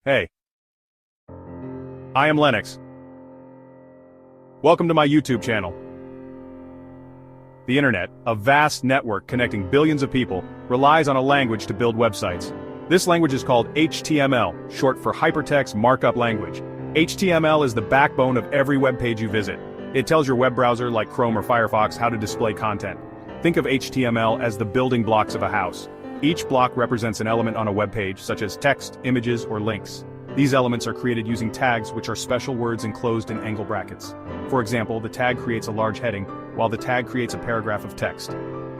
Hey, I am Lennox. Welcome to my YouTube channel. The internet, a vast network connecting billions of people, relies on a language to build websites. This language is called HTML, short for Hypertext Markup Language. HTML is the backbone of every web page you visit. It tells your web browser, like Chrome or Firefox, how to display content. Think of HTML as the building blocks of a house. Each block represents an element on a web page, such as text, images, or links. These elements are created using tags, which are special words enclosed in angle brackets. For example, the tag creates a large heading, while the tag creates a paragraph of text.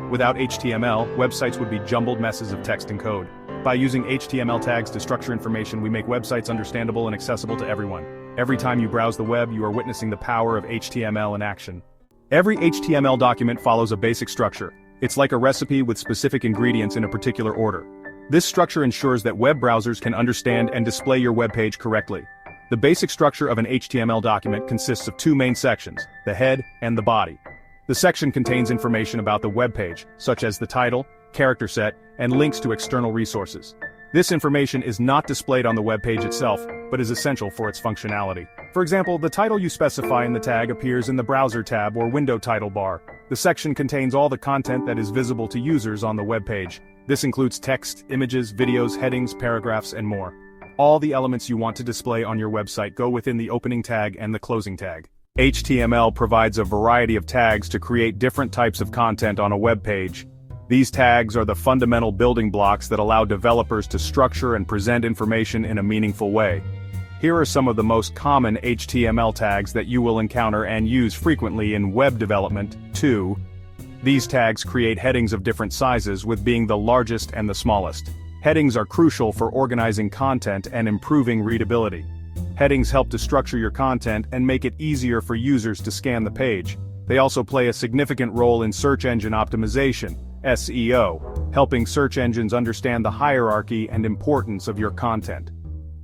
Without HTML, websites would be jumbled messes of text and code. By using HTML tags to structure information, we make websites understandable and accessible to everyone. Every time you browse the web, you are witnessing the power of HTML in action. Every HTML document follows a basic structure. It's like a recipe with specific ingredients in a particular order. This structure ensures that web browsers can understand and display your web page correctly. The basic structure of an HTML document consists of two main sections, the head and the body. The section contains information about the web page, such as the title, character set, and links to external resources. This information is not displayed on the web page itself, but is essential for its functionality. For example, the title you specify in the tag appears in the Browser tab or Window title bar. The section contains all the content that is visible to users on the web page. This includes text, images, videos, headings, paragraphs, and more. All the elements you want to display on your website go within the opening tag and the closing tag. HTML provides a variety of tags to create different types of content on a web page. These tags are the fundamental building blocks that allow developers to structure and present information in a meaningful way. Here are some of the most common HTML tags that you will encounter and use frequently in web development. 2. These tags create headings of different sizes, with being the largest and the smallest. Headings are crucial for organizing content and improving readability. Headings help to structure your content and make it easier for users to scan the page. They also play a significant role in search engine optimization, SEO, helping search engines understand the hierarchy and importance of your content.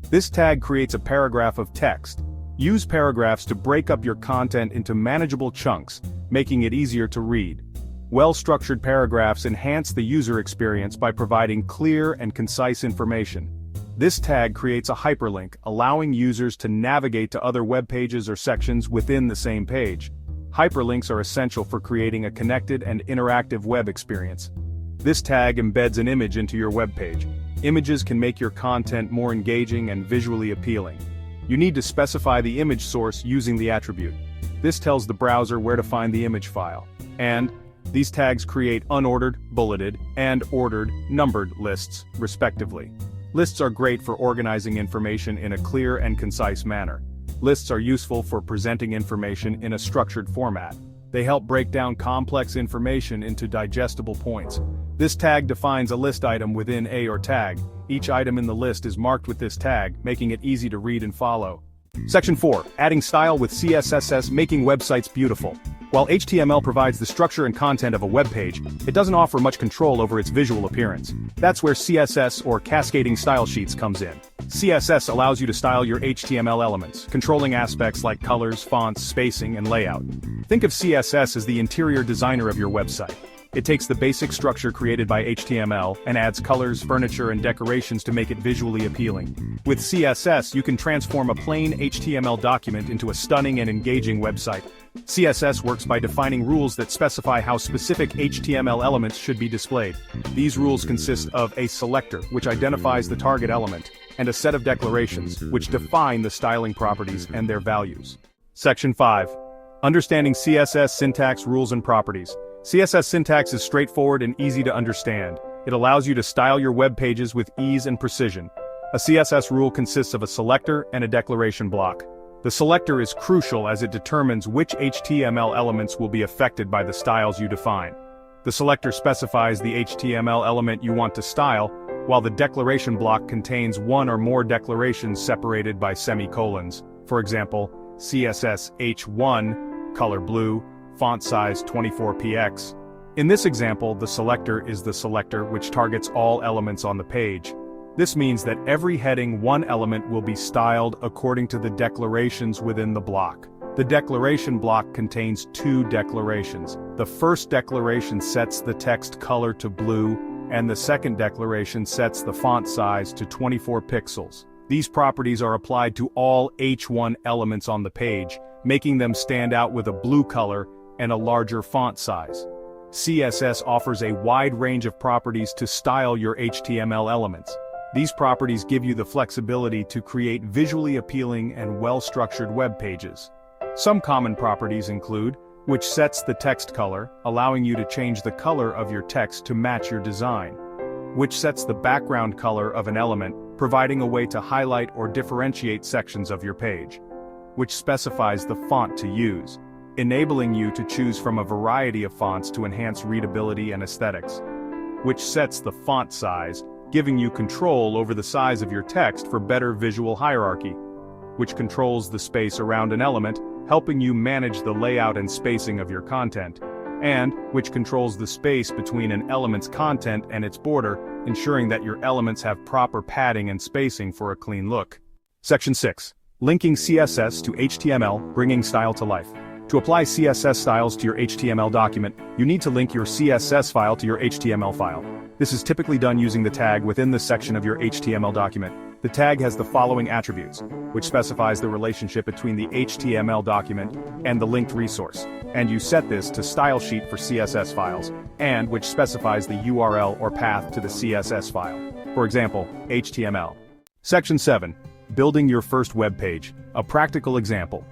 This tag creates a paragraph of text. Use paragraphs to break up your content into manageable chunks, making it easier to read. Well-structured paragraphs enhance the user experience by providing clear and concise information. This tag creates a hyperlink, allowing users to navigate to other web pages or sections within the same page. Hyperlinks are essential for creating a connected and interactive web experience. This tag embeds an image into your web page. Images can make your content more engaging and visually appealing. You need to specify the image source using the attribute. This tells the browser where to find the image file. And these tags create unordered, bulleted, and ordered, numbered lists, respectively. Lists are great for organizing information in a clear and concise manner. Lists are useful for presenting information in a structured format. They help break down complex information into digestible points. This tag defines a list item within a tag. Each item in the list is marked with this tag, making it easy to read and follow. Section 4. Adding style with CSS, making websites beautiful. While HTML provides the structure and content of a web page, it doesn't offer much control over its visual appearance. That's where CSS, or cascading style sheets, comes in. CSS allows you to style your HTML elements, controlling aspects like colors, fonts, spacing, and layout. Think of CSS as the interior designer of your website. It takes the basic structure created by HTML and adds colors, furniture, and decorations to make it visually appealing. With CSS, you can transform a plain HTML document into a stunning and engaging website. CSS works by defining rules that specify how specific HTML elements should be displayed. These rules consist of a selector, which identifies the target element, and a set of declarations, which define the styling properties and their values. Section 5. Understanding CSS syntax, rules, and properties. CSS syntax is straightforward and easy to understand. It allows you to style your web pages with ease and precision. A CSS rule consists of a selector and a declaration block. The selector is crucial as it determines which HTML elements will be affected by the styles you define. The selector specifies the HTML element you want to style, while the declaration block contains one or more declarations separated by semicolons. For example, CSS H1, color blue, font size 24px. In this example, the selector is the selector which targets all elements on the page. This means that every heading one element will be styled according to the declarations within the block. The declaration block contains two declarations. The first declaration sets the text color to blue, and the second declaration sets the font size to 24 pixels. These properties are applied to all H1 elements on the page, making them stand out with a blue color and a larger font size. CSS offers a wide range of properties to style your HTML elements. These properties give you the flexibility to create visually appealing and well-structured web pages. Some common properties include, which sets the text color, allowing you to change the color of your text to match your design. Which sets the background color of an element, providing a way to highlight or differentiate sections of your page. Which specifies the font to use, enabling you to choose from a variety of fonts to enhance readability and aesthetics. Which sets the font size, giving you control over the size of your text for better visual hierarchy. Which controls the space around an element, helping you manage the layout and spacing of your content. And which controls the space between an element's content and its border, ensuring that your elements have proper padding and spacing for a clean look. Section 6. Linking CSS to HTML, bringing style to life. To apply CSS styles to your HTML document, you need to link your CSS file to your HTML file. This is typically done using the tag within the section of your HTML document. The tag has the following attributes, which specifies the relationship between the HTML document and the linked resource, and you set this to style sheet for CSS files, and which specifies the URL or path to the CSS file. For example, HTML. Section 7. Building your first web page, a practical example.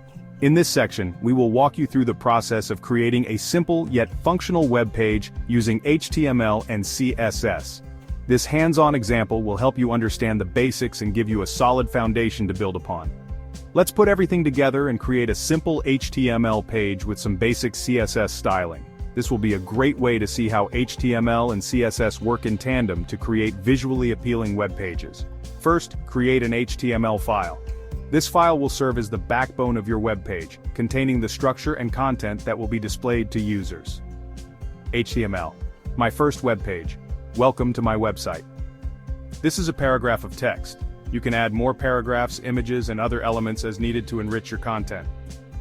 In this section, we will walk you through the process of creating a simple yet functional web page using HTML and CSS. This hands-on example will help you understand the basics and give you a solid foundation to build upon. Let's put everything together and create a simple HTML page with some basic CSS styling. This will be a great way to see how HTML and CSS work in tandem to create visually appealing web pages. First, create an HTML file. This file will serve as the backbone of your web page, containing the structure and content that will be displayed to users. HTML. My first web page. Welcome to my website. This is a paragraph of text. You can add more paragraphs, images, and other elements as needed to enrich your content.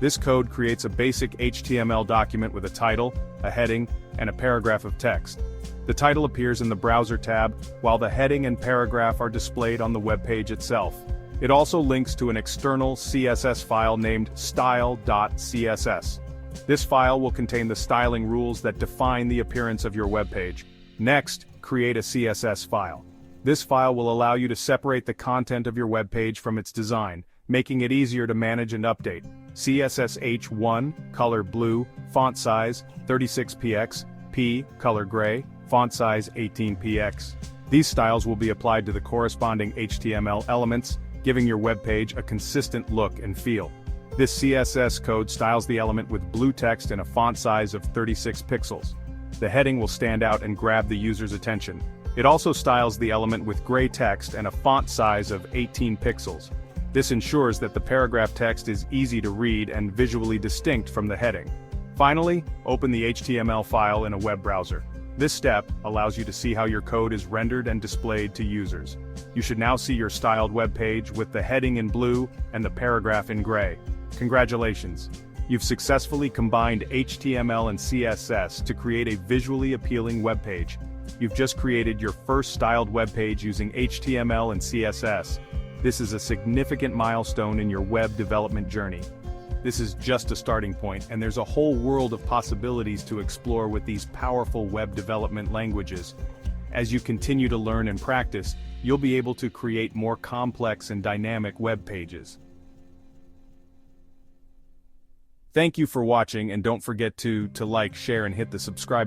This code creates a basic HTML document with a title, a heading, and a paragraph of text. The title appears in the Browser tab, while the heading and paragraph are displayed on the web page itself. It also links to an external CSS file named style.css. This file will contain the styling rules that define the appearance of your web page. Next, create a CSS file. This file will allow you to separate the content of your web page from its design, making it easier to manage and update. CSS H1, color blue, font size 36px, P, color gray, font size 18px. These styles will be applied to the corresponding HTML elements, giving your web page a consistent look and feel. This CSS code styles the element with blue text and a font size of 36 pixels. The heading will stand out and grab the user's attention. It also styles the element with gray text and a font size of 18 pixels. This ensures that the paragraph text is easy to read and visually distinct from the heading. Finally, open the HTML file in a web browser. This step allows you to see how your code is rendered and displayed to users. You should now see your styled web page with the heading in blue and the paragraph in gray. Congratulations! You've successfully combined HTML and CSS to create a visually appealing web page. You've just created your first styled web page using HTML and CSS. This is a significant milestone in your web development journey. This is just a starting point, and there's a whole world of possibilities to explore with these powerful web development languages. As you continue to learn and practice, you'll be able to create more complex and dynamic web pages. Thank you for watching, and don't forget to like, share, and hit the subscribe button.